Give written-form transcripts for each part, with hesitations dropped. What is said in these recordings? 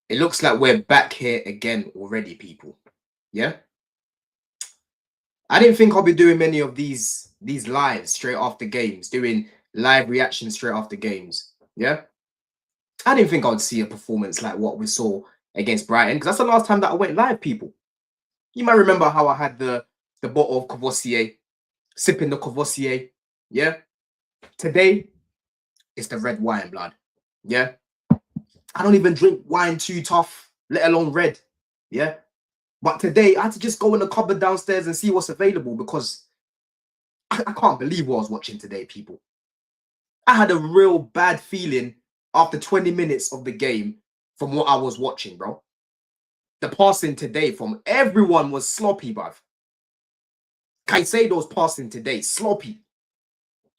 It looks like we're back here again already, people. Yeah? I didn't think I'll be doing many of these lives straight after games, doing live reactions straight after games. Yeah? I didn't think I'd see a performance like what we saw against Brighton, because that's the last time that I went live, people. You might remember how I had the bottle of Courvoisier, sipping the Courvoisier. Yeah? Today, it's the red wine, blood. Yeah? I don't even drink wine too tough, let alone red. Yeah? But today, I had to just go in the cupboard downstairs and see what's available because I can't believe what I was watching today, people. I had a real bad feeling after 20 minutes of the game from what I was watching, bro. The passing today from everyone was sloppy, bruv. Caicedo's passing today, sloppy.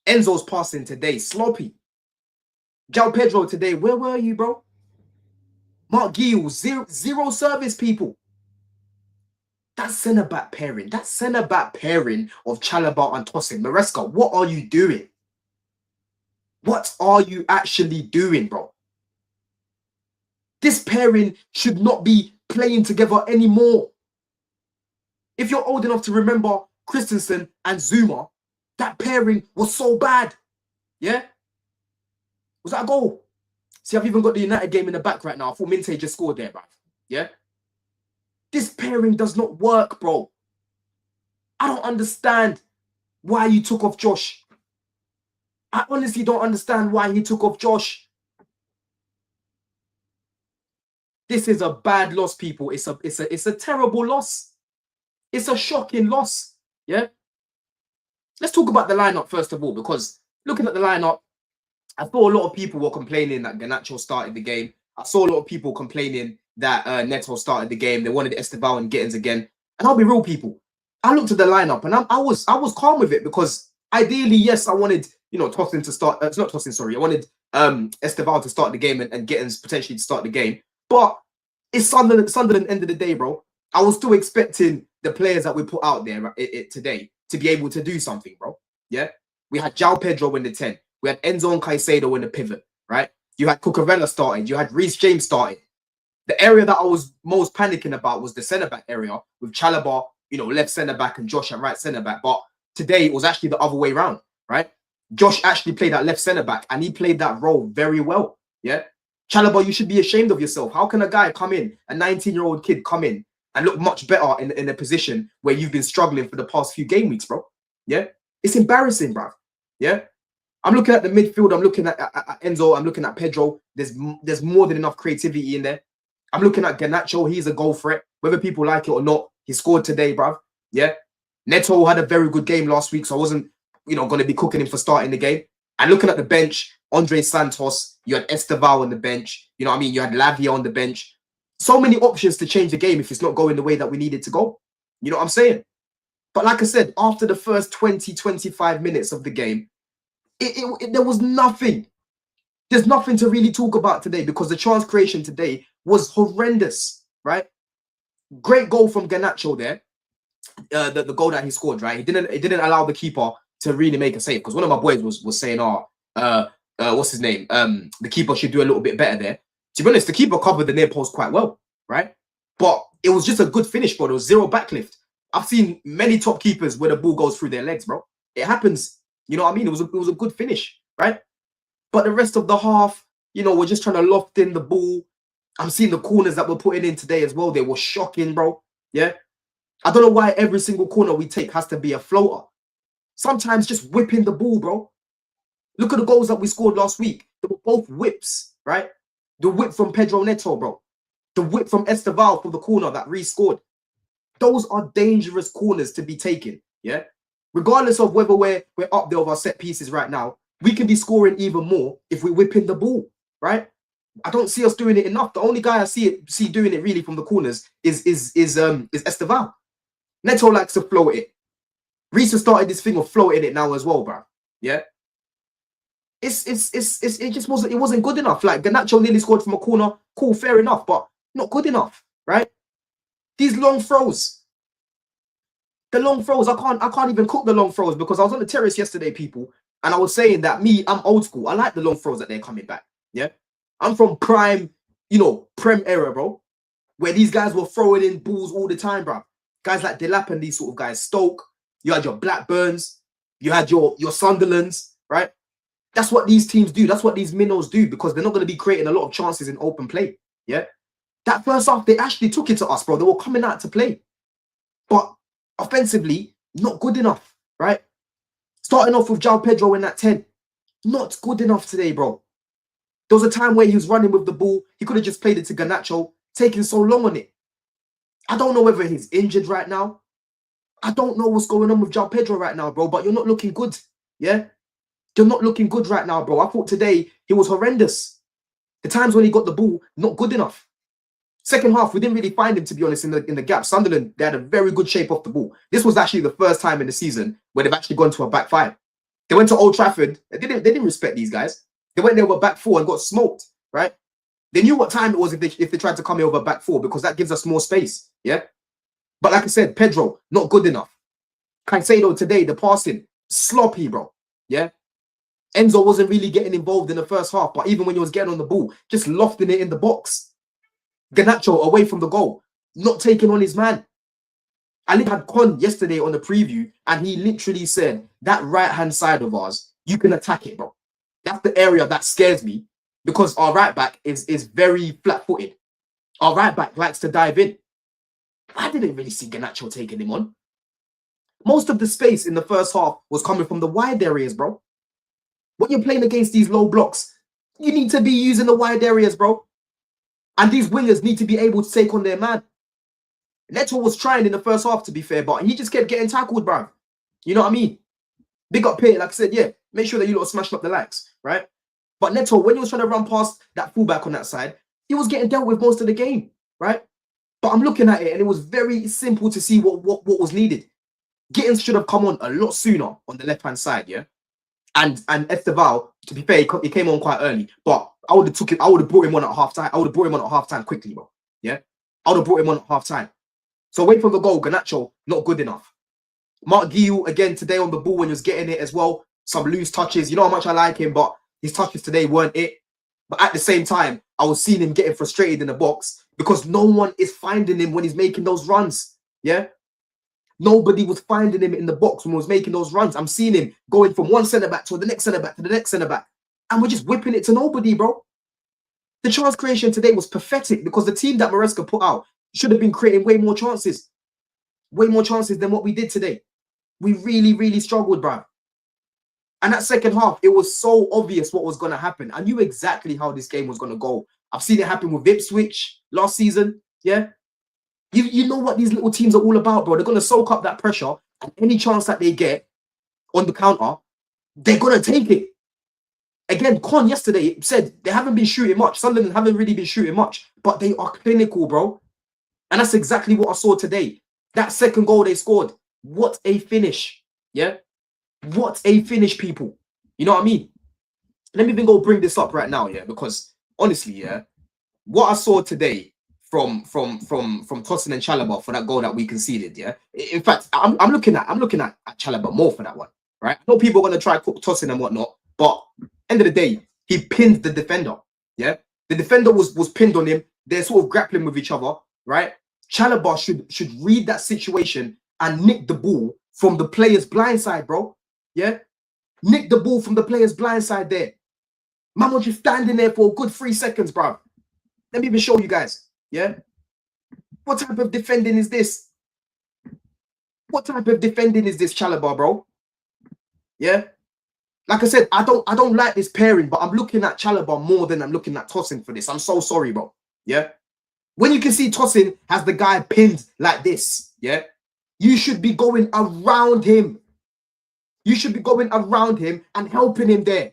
Enzo's passing today, sloppy. João Pedro today, where were you, bro? Mark Gill, zero service, people. That centre-back pairing of Chalobah and Tosin. Maresca, what are you doing? What are you actually doing, bro? This pairing should not be playing together anymore. If you're old enough to remember Christensen and Zuma, that pairing was so bad. Yeah? Was that a goal? See, I've even got the United game in the back right now. I thought Minte just scored there, bruv. Yeah? This pairing does not work, bro. I don't understand why you took off Josh. I honestly don't understand why he took off Josh. This is a bad loss, people. It's a terrible loss. It's a shocking loss. Yeah. Let's talk about the lineup first of all, because looking at the lineup, I saw a lot of people were complaining that Garnacho started the game. I saw a lot of people complaining that Neto started the game. They wanted Esteval and Gittins again. And I'll be real, people. I looked at the lineup and I was calm with it because ideally, yes, I wanted Tosin to start. It's not Tosin, sorry. I wanted Esteval to start the game and Gittins potentially to start the game. But it's Sunderland end of the day, bro. I was still expecting the players that we put out there today to be able to do something, bro. Yeah, we had João Pedro in the 10. We had Enzo and Caicedo in the pivot, right? You had Cucurella starting. You had Reece James starting. The area that I was most panicking about was the centre-back area with Chalobah, left centre-back and Josh at right centre-back. But today it was actually the other way around, right? Josh actually played that left centre-back and he played that role very well, yeah? Chalobah, you should be ashamed of yourself. How can a guy come in, a 19-year-old kid come in and look much better in a position where you've been struggling for the past few game weeks, bro? Yeah? It's embarrassing, bro. Yeah? I'm looking at the midfield. I'm looking at Enzo. I'm looking at Pedro. There's more than enough creativity in there. I'm looking at Garnacho. He's a goal threat. Whether people like it or not, he scored today, bruv. Yeah. Neto had a very good game last week, so I wasn't, going to be cooking him for starting the game. And looking at the bench, Andre Santos, you had Esteval on the bench. You know what I mean? You had Lavia on the bench. So many options to change the game if it's not going the way that we need it to go. You know what I'm saying? But like I said, after the first 20, 25 minutes of the game, there was nothing. There's nothing to really talk about today because the chance creation today was horrendous, right? Great goal from Garnacho there. The goal that he scored, right? It didn't allow the keeper to really make a save because one of my boys was saying, what's his name? The keeper should do a little bit better there. To be honest, the keeper covered the near post quite well, right? But it was just a good finish, bro. There was zero backlift. I've seen many top keepers where the ball goes through their legs, bro. It happens. You know what I mean? It was a good finish, right? But the rest of the half, we're just trying to loft in the ball. I'm seeing the corners that we're putting in today as well. They were shocking, bro. Yeah. I don't know why every single corner we take has to be a floater. Sometimes just whipping the ball, bro. Look at the goals that we scored last week. They were both whips, right? The whip from Pedro Neto, bro. The whip from Esteval from the corner that re-scored. Those are dangerous corners to be taken, yeah? Regardless of whether we're up there with our set pieces right now, we can be scoring even more if we whip in the ball, right? I don't see us doing it enough. The only guy I see doing it really from the corners is Esteval. Neto likes to float it. Reece has started this thing of floating it now as well, bro. Yeah. It just wasn't good enough. Like Garnacho nearly scored from a corner. Cool, fair enough, but not good enough, right? These long throws. The long throws, I can't even cook the long throws because I was on the terrace yesterday, people, and I was saying that I'm old school. I like the long throws that they're coming back. Yeah. I'm from prime Prem era, bro, where these guys were throwing in balls all the time, bro. Guys like Delap and these sort of guys, Stoke, you had your Blackburns, you had your Sunderlands, right? That's what these teams do. That's what these minnows do, because they're not going to be creating a lot of chances in open play. Yeah. That first half, they actually took it to us, bro. They were coming out to play. But offensively, not good enough, right? Starting off with João Pedro in that 10. Not good enough today, bro. There was a time where he was running with the ball. He could have just played it to Garnacho, taking so long on it. I don't know whether he's injured right now. I don't know what's going on with João Pedro right now, bro, but you're not looking good. Yeah? You're not looking good right now, bro. I thought today he was horrendous. The times when he got the ball, not good enough. Second half, we didn't really find him, to be honest, in the gap. Sunderland, they had a very good shape off the ball. This was actually the first time in the season where they've actually gone to a back five. They went to Old Trafford. They didn't respect these guys. They went there with back four and got smoked, right? They knew what time it was if they tried to come here with a back four, because that gives us more space, yeah? But like I said, Pedro, not good enough. Caicedo today, the passing, sloppy, bro, yeah? Enzo wasn't really getting involved in the first half, but even when he was getting on the ball, just lofting it in the box. Garnacho away from the goal, not taking on his man. I had Con yesterday on the preview, and he literally said, that right-hand side of ours, you can attack it, bro. That's the area that scares me, because our right-back is very flat-footed. Our right-back likes to dive in. I didn't really see Garnacho taking him on. Most of the space in the first half was coming from the wide areas, bro. When you're playing against these low blocks, you need to be using the wide areas, bro. And these wingers need to be able to take on their man. Neto was trying in the first half, to be fair, but he just kept getting tackled, bro. You know what I mean? Big up Pitt, like I said, yeah. Make sure that you lot smash up the likes, right? But Neto, when he was trying to run past that fullback on that side, he was getting dealt with most of the game, right? But I'm looking at it, and it was very simple to see what was needed. Gittins should have come on a lot sooner on the left-hand side, yeah? And Esteval, to be fair, he came on quite early, but I would have brought him on at half time. I would have brought him on at half time quickly, bro. Yeah, I would have brought him on at half time. So away from the goal, Garnacho not good enough. Mark Guiu again today on the ball when he was getting it as well. Some loose touches. You know how much I like him, but his touches today weren't it. But at the same time, I was seeing him getting frustrated in the box because no one is finding him when he's making those runs. Yeah. Nobody was finding him in the box when he was making those runs. I'm seeing him going from one centre-back to the next centre-back to the next centre-back. And we're just whipping it to nobody, bro. The chance creation today was pathetic because the team that Maresca put out should have been creating way more chances. Way more chances than what we did today. We really, really struggled, bro. And that second half, it was so obvious what was going to happen. I knew exactly how this game was going to go. I've seen it happen with Ipswich last season, yeah? You know what these little teams are all about, bro. They're going to soak up that pressure, and any chance that they get on the counter, they're going to take it. Again, Con yesterday said they haven't been shooting much. Sunderland haven't really been shooting much, but they are clinical, bro. And that's exactly what I saw today. That second goal they scored. What a finish, yeah? What a finish, people. You know what I mean? Let me even go bring this up right now, yeah? Because honestly, yeah, what I saw today from Tosin and Chalobah for that goal that we conceded, yeah. In fact, I'm looking at Chalobah more for that one, right? I know people are gonna try cook Tosin and whatnot, but end of the day, he pinned the defender, yeah. The defender was pinned on him. They're sort of grappling with each other, right? Chalobah should read that situation and nick the ball from the player's blind side, bro. Yeah, nick the ball from the player's blind side there. Man was just standing there for a good 3 seconds, bro. Let me even show you guys. Yeah, what type of defending is this? What type of defending is this, Chalobah, bro? Yeah, like I said, I don't like this pairing, but I'm looking at Chalobah more than I'm looking at Tosin for this. I'm so sorry, bro. Yeah, when you can see Tosin has the guy pinned like this, yeah, you should be going around him. You should be going around him and helping him there.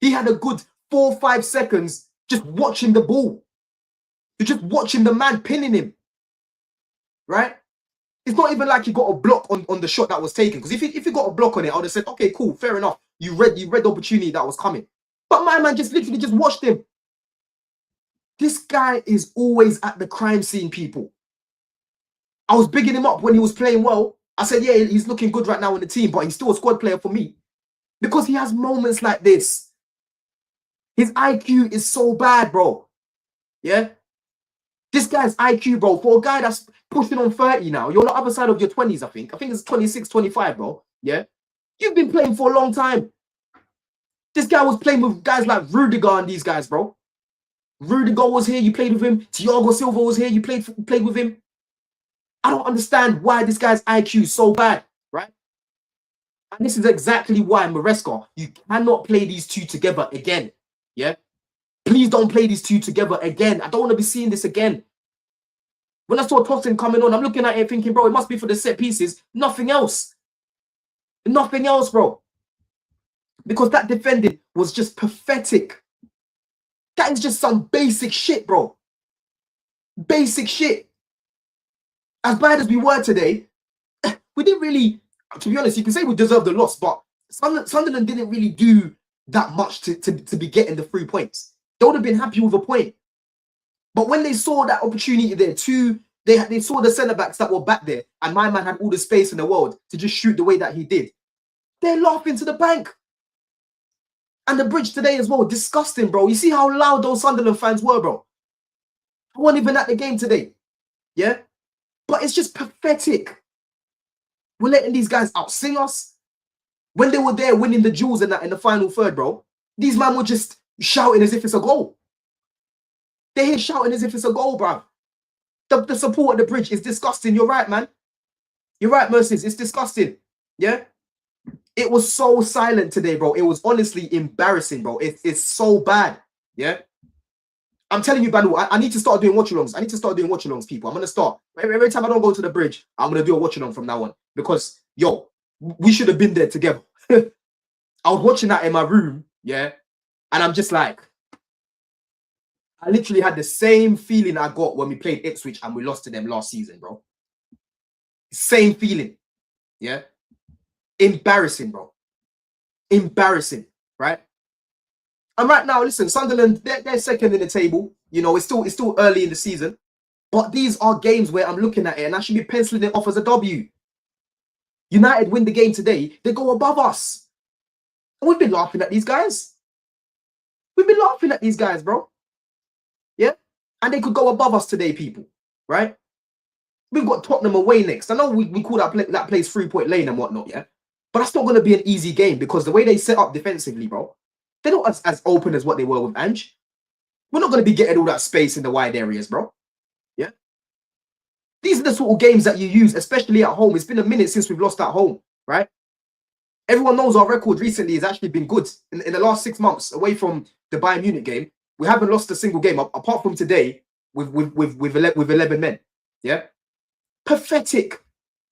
He had a good 4 or 5 seconds just watching the ball. You're just watching the man pinning him, right? It's not even like he got a block on the shot that was taken. Because if he got a block on it, I would have said, okay, cool, fair enough. You read the opportunity that was coming. But my man just literally just watched him. This guy is always at the crime scene, people. I was bigging him up when he was playing well. I said, yeah, he's looking good right now in the team, but he's still a squad player for me. Because he has moments like this. His IQ is so bad, bro. Yeah? This guy's IQ, bro, for a guy that's pushing on 30 now, you're on the other side of your 20s, I think. I think it's 26, 25, bro. Yeah? You've been playing for a long time. This guy was playing with guys like Rudiger and these guys, bro. Rudiger was here, you played with him. Thiago Silva was here, you played with him. I don't understand why this guy's IQ is so bad, right? And this is exactly why, Maresca, you cannot play these two together again. Yeah? Please don't play these two together again. I don't want to be seeing this again. When I saw Tosin coming on, I'm looking at it thinking, bro, it must be for the set pieces. Nothing else. Nothing else, bro. Because that defending was just pathetic. That is just some basic shit, bro. Basic shit. As bad as we were today, we didn't really, to be honest, you can say we deserved the loss, but Sunderland didn't really do that much to be getting the 3 points. They would have been happy with a point. But when they saw that opportunity there, they saw the centre-backs that were back there, and my man had all the space in the world to just shoot the way that he did. They're laughing to the bank. And the bridge today as well, disgusting, bro. You see how loud those Sunderland fans were, bro? I wasn't even at the game today. Yeah? But it's just pathetic. We're letting these guys outsing us. When they were there winning the duels in the final third, bro, these men were just shouting as if it's a goal. They're here shouting as if it's a goal, bro. The support at the bridge is disgusting. You're right, man. You're right, Mercies. It's disgusting. Yeah? It was so silent today, bro. It was honestly embarrassing, bro. It's so bad. Yeah? I'm telling you, Banu, I need to start doing watch-alongs. I need to start doing watch-alongs, people. I'm going to start. Every time I don't go to the bridge, I'm going to do a watch-along from now on. Because, yo, we should have been there together. I was watching that in my room, yeah? And I'm just like, I literally had the same feeling I got when we played Ipswich and we lost to them last season, bro. Same feeling, yeah? Embarrassing, bro. Embarrassing, right? And right now, listen, Sunderland, they're second in the table. You know, it's still early in the season. But these are games where I'm looking at it and I should be penciling it off as a W. United win the game today, they go above us. And we've been laughing at these guys. We've been laughing at these guys, bro. Yeah? And they could go above us today, people. Right? We've got Tottenham away next. I know we call that place 3-point lane and whatnot, yeah? But that's not going to be an easy game because the way they set up defensively, bro, they're not as open as what they were with Ange. We're not going to be getting all that space in the wide areas, bro. Yeah? These are the sort of games that you use, especially at home. It's been a minute since we've lost at home, right? Everyone knows our record recently has actually been good. In the last 6 months, away from the Bayern Munich game, we haven't lost a single game, apart from today with 11 men. Yeah? Pathetic.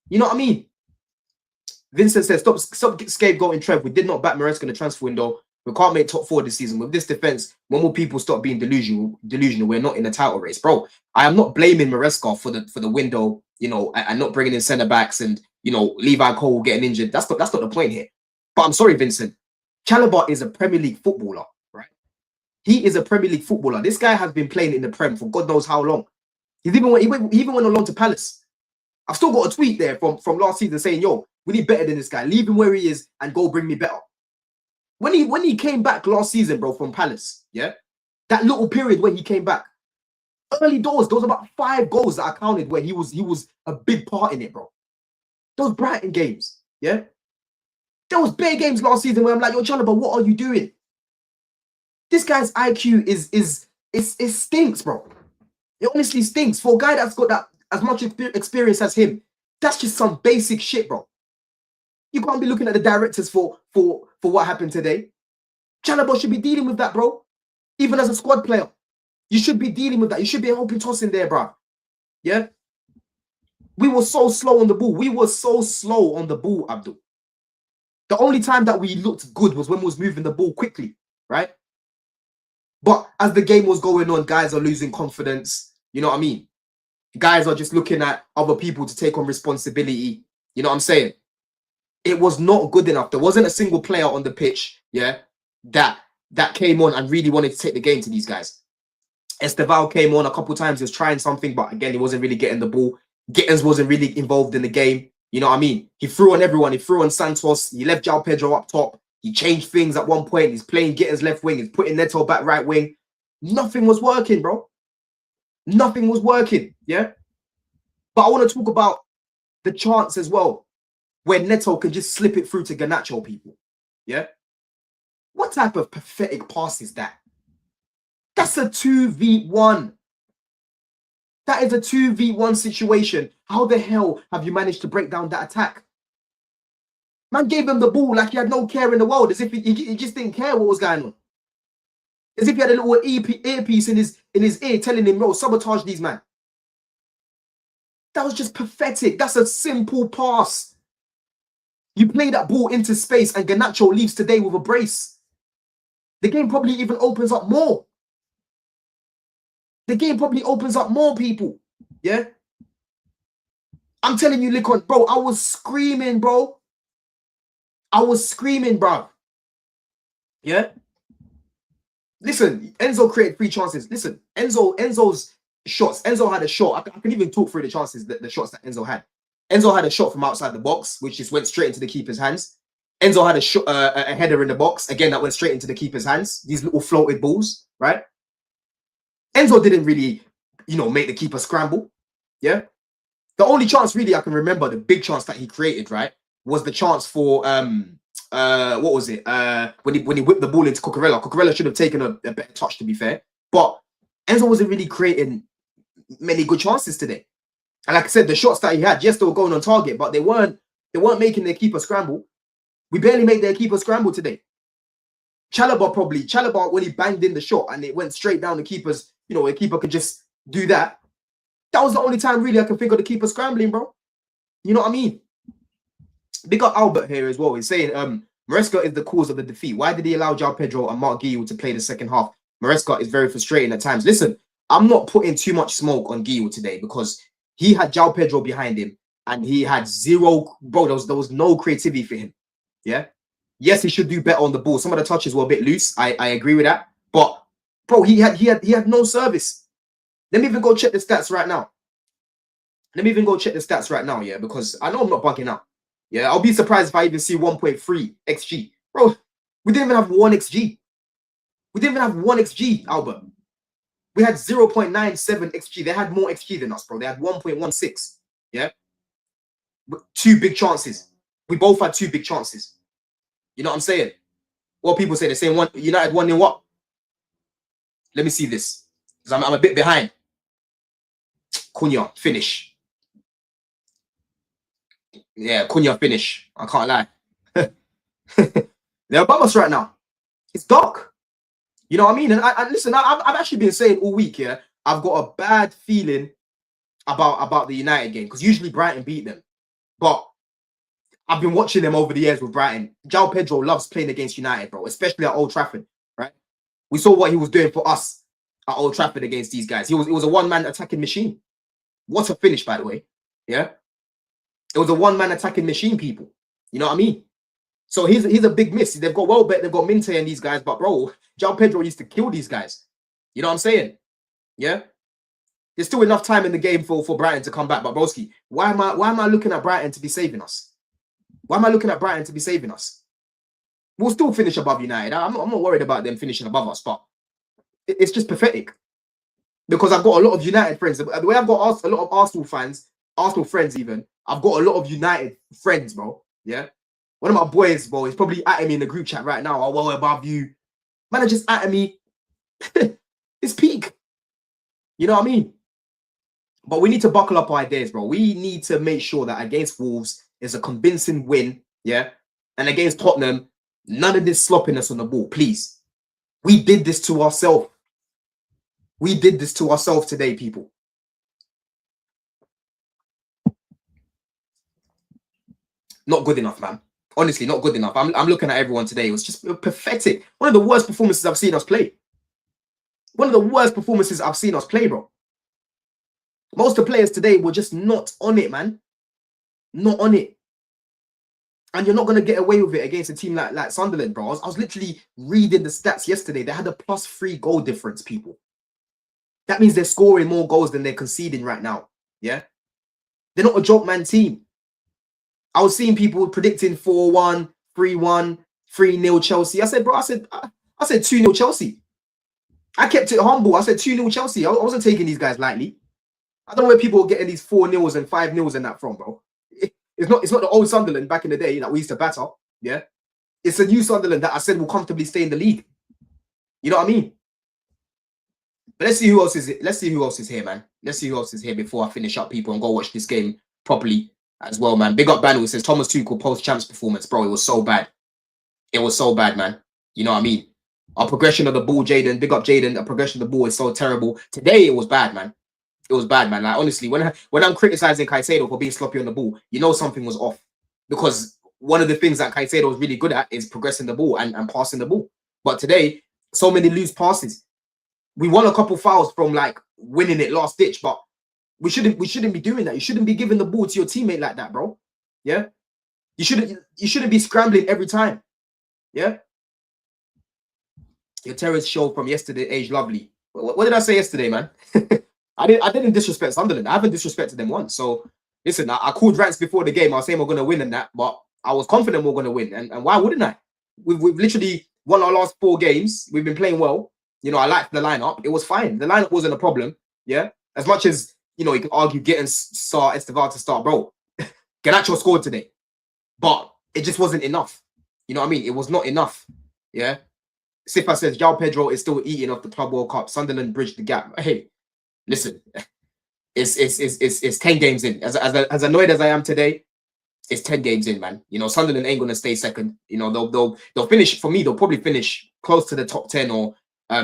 You know what I mean? Vincent says, stop scapegoating Trev. We did not back Maresca in the transfer window. We can't make top 4 this season. With this defense, when will people stop being delusional? We're not in a title race. Bro, I am not blaming Maresca for the window, you know, and not bringing in centre-backs and, you know, Levi Cole getting injured. That's not the point here. But I'm sorry, Vincent. Chalobah is a Premier League footballer, right? He is a Premier League footballer. This guy has been playing in the Prem for God knows how long. He even went along to Palace. I've still got a tweet there from last season saying, yo, we need better than this guy. Leave him where he is and go bring me better. When he came back last season, bro, from Palace, yeah, that little period when he came back, early doors, those about 5 goals that I counted where he was a big part in it, bro. Those Brighton games, yeah. There was bare games last season where I'm like, yo, Chalobah, what are you doing? This guy's IQ it stinks, bro. It honestly stinks for a guy that's got that as much experience as him. That's just some basic shit, bro. You can't be looking at the directors for what happened today. Chalobah should be dealing with that, bro. Even as a squad player, you should be dealing with that. You should be helping toss in there, bro. Yeah? We were so slow on the ball. We were so slow on the ball, Abdul. The only time that we looked good was when we was moving the ball quickly, right? But as the game was going on, guys are losing confidence. You know what I mean? Guys are just looking at other people to take on responsibility. You know what I'm saying? It was not good enough. There wasn't a single player on the pitch, yeah, that came on and really wanted to take the game to these guys. Esteval came on a couple times. He was trying something, but again, he wasn't really getting the ball. Gittins wasn't really involved in the game. You know what I mean? He threw on everyone. He threw on Santos. He left João Pedro up top. He changed things at one point. He's playing Gittins left wing. He's putting Neto back right wing. Nothing was working, bro. Nothing was working, yeah? But I want to talk about the chance as well, where Neto can just slip it through to Garnacho, people, yeah? What type of pathetic pass is that? That's a 2v1. That is a 2v1 situation. How the hell have you managed to break down that attack? Man gave him the ball like he had no care in the world, as if he just didn't care what was going on. As if he had a little earpiece in his ear telling him, bro, sabotage these man. That was just pathetic. That's a simple pass. You play that ball into space and Garnacho leaves today with a brace. The game probably even opens up more. The game probably opens up more, people. Yeah? I'm telling you, Likon, bro, I was screaming, bro. I was screaming, bro. Yeah? Listen, Enzo created 3 chances. Listen, Enzo's shots. Enzo had a shot. I can even talk through the chances, the shots that Enzo had. Enzo had a shot from outside the box, which just went straight into the keeper's hands. Enzo had a header in the box, again, that went straight into the keeper's hands. These little floated balls, right? Enzo didn't really, make the keeper scramble. Yeah. The only chance really I can remember, the big chance that he created, right, was the chance for what was it? When he whipped the ball into Cucurella. Cucurella should have taken a better touch, to be fair. But Enzo wasn't really creating many good chances today. And like I said, the shots that he had, yes, they were going on target, but they weren't making their keeper scramble. We barely made their keeper scramble today. Chalobah, when he banged in the shot and it went straight down the keeper's, the keeper could just do that. That was the only time really I can think of the keeper scrambling, bro. You know what I mean? Big up Albert here as well. He's saying Maresca is the cause of the defeat. Why did he allow João Pedro and Mark Guiu to play the second half? Maresca is very frustrating at times. Listen, I'm not putting too much smoke on Guiu today because he had João Pedro behind him and he had zero, bro, there was no creativity for him. Yeah? Yes, he should do better on the ball. Some of the touches were a bit loose. I agree with that. But, bro, he had no service. Let me even go check the stats right now. Yeah, because I know I'm not bugging out. Yeah, I'll be surprised if I even see 1.3 XG. Bro, we didn't even have 1 XG. We didn't even have 1 XG, Albert. We had 0.97 XG. They had more XG than us, bro. They had 1.16. Yeah? 2 big chances. We both had 2 big chances. You know what I'm saying? What people say, they're saying United 1-0 what? Let me see this. Because I'm a bit behind. Cunha, finish. Yeah, Cunha, finish. I can't lie. They're above us right now. It's dark. You know what I mean? And listen, I've actually been saying all week, yeah, I've got a bad feeling about the United game because usually Brighton beat them. But I've been watching them over the years with Brighton. João Pedro loves playing against United, bro, especially at Old Trafford, right? We saw what he was doing for us at Old Trafford against these guys. It was a one-man attacking machine. What a finish, by the way. Yeah? It was a one-man attacking machine, people. You know what I mean? So he's a big miss. They've got Welbeck, they've got Minte and these guys, but bro, João Pedro used to kill these guys. You know what I'm saying? Yeah? There's still enough time in the game for Brighton to come back. But broski, why am I looking at Brighton to be saving us? Why am I looking at Brighton to be saving us? We'll still finish above United. I'm not worried about them finishing above us, but it's just pathetic. Because I've got a lot of United friends. The way I've got a lot of Arsenal fans, Arsenal friends even, I've got a lot of United friends, bro. Yeah? One of my boys, bro, he's probably at me in the group chat right now. Oh, well, above you. Man, are just at me. It's peak. You know what I mean? But we need to buckle up our ideas, bro. We need to make sure that against Wolves is a convincing win, yeah? And against Tottenham, none of this sloppiness on the ball, please. We did this to ourselves. We did this to ourselves today, people. Not good enough, man. Honestly, not good enough. I'm looking at everyone today. It was just pathetic. One of the worst performances I've seen us play. One of the worst performances I've seen us play, bro. Most of the players today were just not on it, man. Not on it. And you're not going to get away with it against a team like Sunderland, bro. I was literally reading the stats yesterday. They had a +3 goal difference, people. That means they're scoring more goals than they're conceding right now. Yeah? They're not a joke man team. I was seeing people predicting 4-1, 3-1, 3-0 Chelsea. I said 2-0 Chelsea. I kept it humble. I said 2-0 Chelsea. I wasn't taking these guys lightly. I don't know where people are getting these 4-0s and 5-0s and that from, bro. It's not the old Sunderland back in the day that we used to batter. Yeah. It's a new Sunderland that I said will comfortably stay in the league. You know what I mean? But let's see who else is here, man. Let's see who else is here before I finish up, people, and go watch this game properly as well, man. Big up Banner, says Thomas Tuchel post-champs performance. Bro, it was so bad. It was so bad, man. You know what I mean? Our progression of the ball, Jaden. Big up Jaden. Our progression of the ball is so terrible. Today, it was bad, man. It was bad, man. Like, honestly, when I'm criticizing Caicedo for being sloppy on the ball, you know something was off. Because one of the things that Caicedo was really good at is progressing the ball and passing the ball. But today, so many loose passes. We won a couple fouls from like winning it last ditch, but we shouldn't be doing that. You shouldn't be giving the ball to your teammate like that, bro. Yeah? You shouldn't be scrambling every time. Yeah? Your terrorist show from yesterday, age lovely. What did I say yesterday, man? I didn't disrespect Sunderland. I haven't disrespected them once. So listen, I called rants before the game. I was saying we're gonna win and that, but I was confident we're gonna win. And why wouldn't I? We've literally won our last 4 games. We've been playing well. You know, I liked the lineup. It was fine. The lineup wasn't a problem. Yeah. As much as, you know, you can argue getting Esteval to start, bro. Garnacho scored today. But it just wasn't enough. You know what I mean? It was not enough. Yeah. Sifa says, João Pedro is still eating off the Club World Cup. Sunderland bridged the gap. Hey, listen, it's 10 games in. As annoyed as I am today, it's 10 games in, man. You know, Sunderland ain't gonna stay second. You know, they'll finish, for me, they'll probably finish close to the top 10 or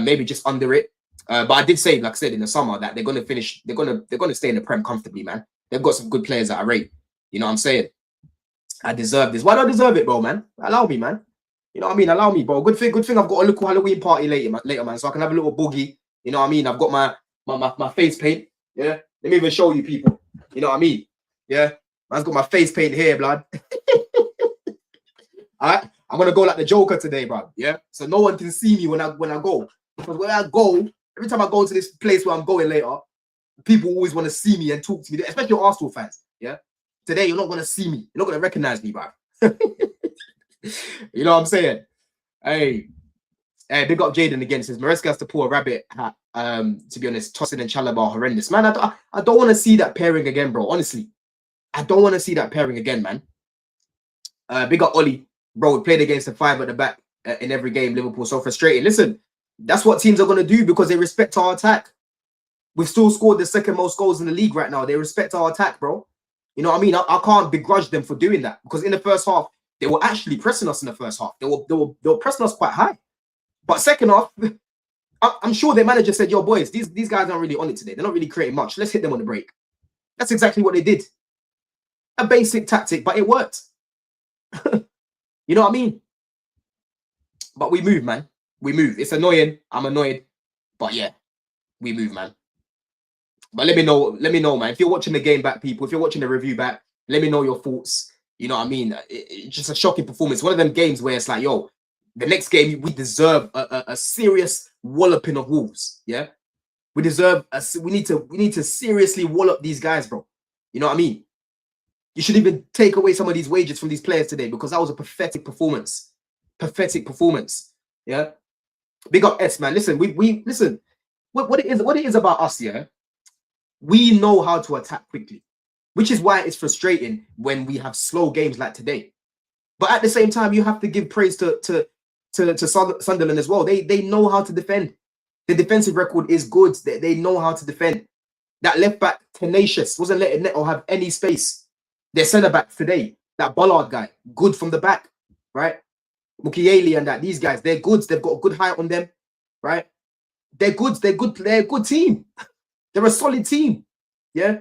maybe just under it. But I did say, like I said, in the summer that they're gonna finish, they're gonna stay in the Prem comfortably, man. They've got some good players that I rate. You know what I'm saying? I deserve this. Why do I deserve it, bro, man? Allow me, man. You know what I mean? Allow me, bro. Good thing I've got a little Halloween party later, man. So I can have a little boogie. You know what I mean? I've got my face paint. Yeah. Let me even show you people. You know what I mean? Yeah. Man's got my face paint here, blood. Alright. I'm gonna go like the Joker today, bro. Yeah. So no one can see me when I go. Because when I go, every time I go to this place where I'm going later, people always want to see me and talk to me, especially your Arsenal fans. Yeah. Today, you're not gonna see me. You're not gonna recognize me, bro. You know what I'm saying? Hey, big up Jaden again. Says Maresca has to pull a rabbit hat. To be honest, Tosin and Chalobah are horrendous. Man, I don't want to see that pairing again, bro. Honestly, I don't want to see that pairing again, man. Big up Ollie, bro. We played against the 5 at the back in every game. Liverpool, so frustrating. Listen, that's what teams are gonna do because they respect our attack. We've still scored the 2nd most goals in the league right now. They respect our attack, bro. You know what I mean? I can't begrudge them for doing that because in the first half, they were actually pressing us in the first half. They were pressing us quite high. But second half, I'm sure their manager said, yo, boys, these guys aren't really on it today. They're not really creating much. Let's hit them on the break. That's exactly what they did. A basic tactic, but it worked. You know what I mean? But we move, man. We move. It's annoying. I'm annoyed. But yeah, we move, man. But let me know, man. If you're watching the game back, people, if you're watching the review back, let me know your thoughts. You know what I mean? It's just a shocking performance. One of them games where it's like, yo, the next game, we deserve a serious walloping of Wolves. Yeah? We need to seriously wallop these guys, bro. You know what I mean? You should even take away some of these wages from these players today because that was a pathetic performance. Pathetic performance. Yeah? Big up S, man. Listen, we listen. What it is about us, yeah? We know how to attack quickly, which is why it's frustrating when we have slow games like today. But at the same time, you have to give praise to Sunderland as well. They know how to defend. The defensive record is good. They know how to defend. That left back, tenacious, wasn't letting Neto have any space. Their centre back today, that Ballard guy, good from the back, right? Mukiele and that, these guys, they're good. They've got a good height on them, right? They're good. They're a good team. They're a solid team. Yeah.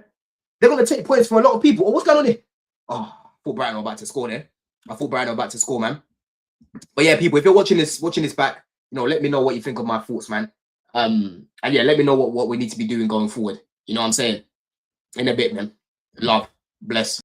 They're going to take points from a lot of people. Oh, what's going on here? Oh, I thought Brighton were about to score there. I thought Brighton were about to score, man. But yeah, people, if you're watching this back, you know, let me know what you think of my thoughts, man. And yeah, let me know what we need to be doing going forward. You know what I'm saying? In a bit, man. Love. Bless.